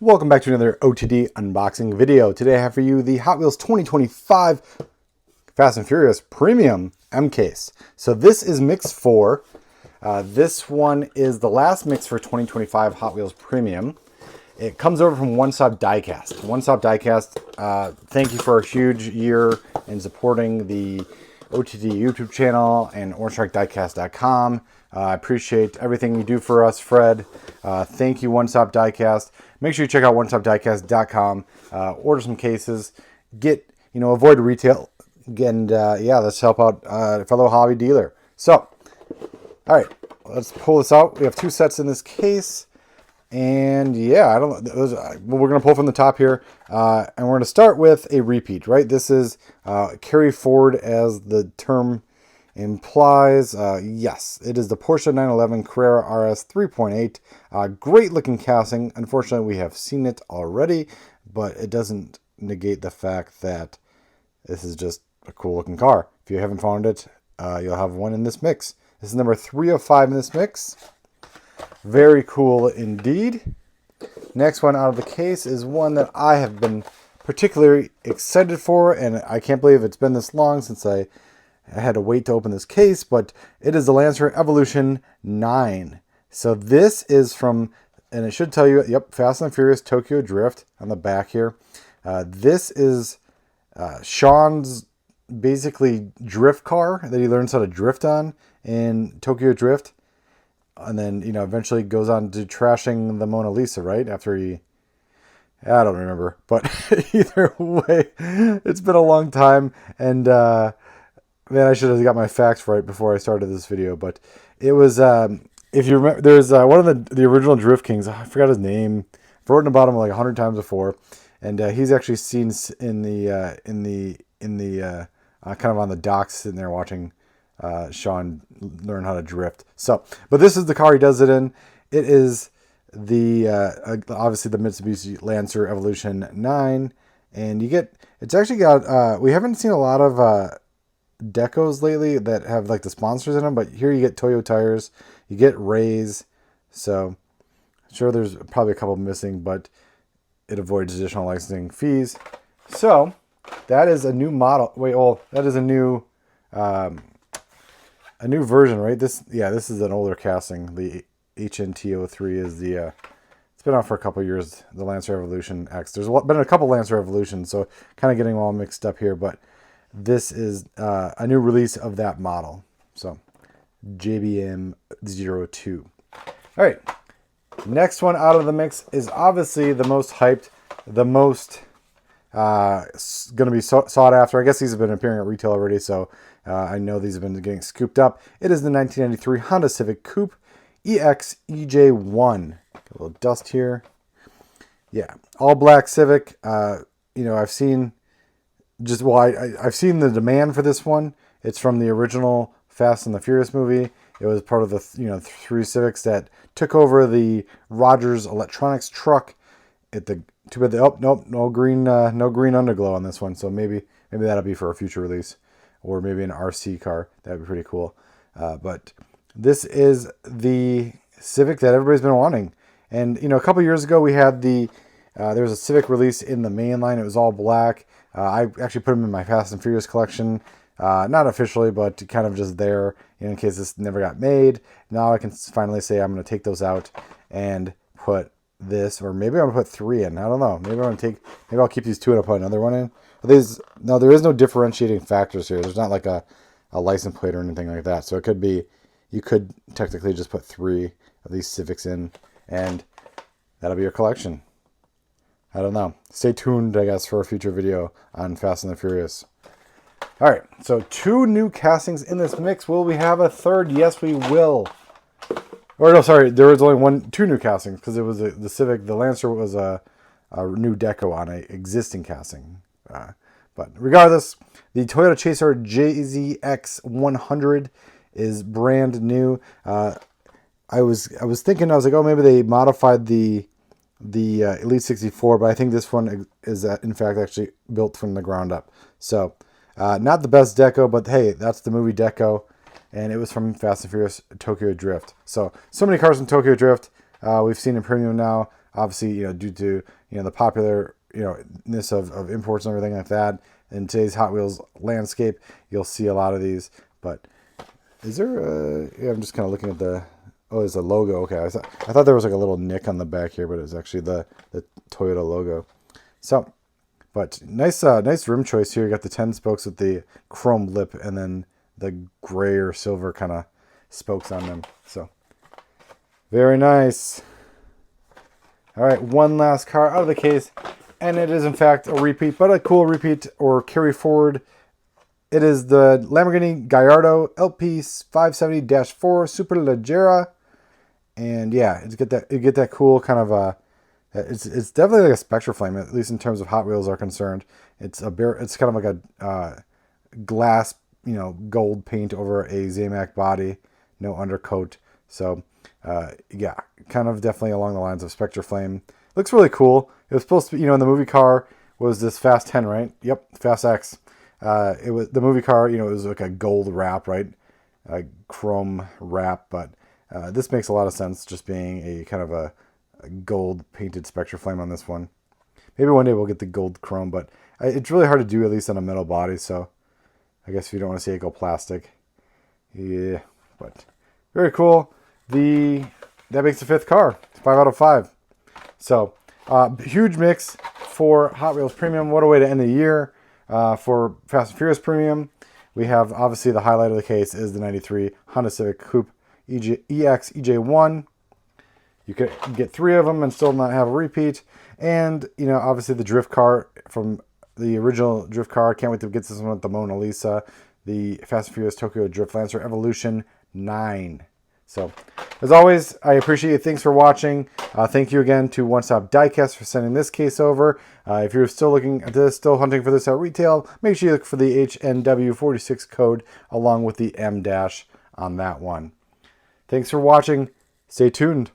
Welcome back to another OTD unboxing video. Today I have for you the Hot Wheels 2025 Fast and Furious Premium M case. So this is mix 4. This one is the last mix for 2025 Hot Wheels Premium. It comes over from Stop Diecast. Stop Diecast, thank you for a huge year in supporting the OTD YouTube channel and OrangeStrikeDiecast.com. I appreciate everything you do for us, Fred. Thank you, One Stop Diecast. Make sure you check out OneStopDiecast.com. Order some cases. Avoid retail. And let's help out a fellow hobby dealer. So, all right, let's pull this out. We have 2 sets in this case. And yeah, we're going to pull from the top here. And we're going to start with a repeat, right? This is carry forward as the term implies. Yes, it is the Porsche 911 Carrera RS 3.8. Great looking casting. Unfortunately, we have seen it already, but it doesn't negate the fact that this is just a cool looking car. If you haven't found it, you'll have one in this mix. This is number 3 of 5 in this mix. Very cool indeed. Next one out of the case is one that I have been particularly excited for, and I can't believe it's been this long since I had to wait to open this case, but it is the Lancer Evolution 9. So this is from, and it should tell you, yep, Fast and Furious Tokyo Drift on the back here. This is Sean's basically drift car that he learns how to drift on in Tokyo Drift. And then, eventually goes on to trashing the Mona Lisa, right? After I don't remember. But either way, it's been a long time. And, man, I should have got my facts right before I started this video. But it was, if you remember, there's one of the original Drift Kings. I forgot his name. I've written about him like 100 times before. And he's actually seen in the kind of on the docks sitting there watching Sean learn how to drift. So, but this is the car he does it in. It is the obviously the Mitsubishi Lancer Evolution 9, and it's actually got we haven't seen a lot of decos lately that have like the sponsors in them, but here you get Toyo tires, you get Rays. So sure, there's probably a couple missing, but it avoids additional licensing fees. So that is a new model. That is a new version, right? This is an older casting. The HNT03 is it's been out for a couple years, the Lancer Evolution X. There's been a couple Lancer Evolutions, so kind of getting them all mixed up here, but this is a new release of that model. So JBM02. All right, next one out of the mix is obviously the most hyped, the most going to be sought after. I guess these have been appearing at retail already, so I know these have been getting scooped up. It is the 1993 Honda Civic Coupe EX EJ1. Got a little dust here. Yeah, all black Civic. I've seen I've seen the demand for this one. It's from the original Fast and the Furious movie. It was part of the 3 Civics that took over the Rogers Electronics truck. Too bad no green underglow on this one. So maybe that'll be for a future release, or maybe an RC car. That'd be pretty cool. But this is the Civic that everybody's been wanting. And a couple years ago we had there was a Civic release in the main line. It was all black. I actually put them in my Fast and Furious collection. Not officially, but kind of just there in case this never got made. Now I can finally say I'm going to take those out and put this, or maybe I'm gonna put 3 in. I don't know. Maybe I'll keep these 2 and I'll put another one in. But there is no differentiating factors here. There's not like a license plate or anything like that. So it could be, you could technically just put 3 of these Civics in, and that'll be your collection. I don't know. Stay tuned, I guess, for a future video on Fast and the Furious. All right, so 2 new castings in this mix. Will we have a third? Yes, we will. Or no, sorry, there was only 2 new castings, because it was the Civic. The Lancer was a new deco on an existing casting. But regardless, the Toyota Chaser JZX100 is brand new. I was thinking, oh, maybe they modified the Elite 64, but I think this one is in fact actually built from the ground up. So not the best deco, but hey, that's the movie deco. And it was from Fast and Furious Tokyo Drift. So many cars in Tokyo Drift. we've seen in premium now. Obviously, due to the popular ness of imports and everything like that. In today's Hot Wheels landscape, you'll see a lot of these. But is there a... Yeah, I'm just kind of looking at the... Oh, there's a logo. Okay, I thought there was like a little nick on the back here, but it's actually the Toyota logo. So, but nice rim choice here. You got the 10 spokes with the chrome lip and then the gray or silver kind of spokes on them. So, very nice. All right, one last car out of the case, and it is in fact a repeat, but a cool repeat or carry forward. It is the Lamborghini Gallardo LP 570-4 Superleggera, and yeah, you get that cool kind of it's definitely like a Spectra Flame, at least in terms of Hot Wheels are concerned. It's kind of like a glass gold paint over a Zamac body, no undercoat. So. Yeah, kind of definitely along the lines of Spectra Flame. Looks really cool. It was supposed to be, in the movie car was this Fast 10, right? Yep, Fast X. It was the movie car, it was like a gold wrap, right? A chrome wrap, but this makes a lot of sense, just being a kind of a gold painted Spectra Flame on this one. Maybe one day we'll get the gold chrome, but it's really hard to do, at least on a metal body, so I guess if you don't want to see it go plastic. Yeah, but very cool. That makes the 5th car. 5 out of 5. So, huge mix for Hot Wheels Premium. What a way to end the year for Fast and Furious Premium. We have, obviously, the highlight of the case is the 93 Honda Civic Coupe EX EJ1. You could get 3 of them and still not have a repeat. And, obviously the drift car from the original drift car. Can't wait to get this one with the Mona Lisa. The Fast and Furious Tokyo Drift Lancer Evolution 9. So, as always, I appreciate it. Thanks for watching. Thank you again to One Stop Diecast for sending this case over. If you're still looking at this, still hunting for this at retail, make sure you look for the HNW46 code along with the M- on that one. Thanks for watching. Stay tuned.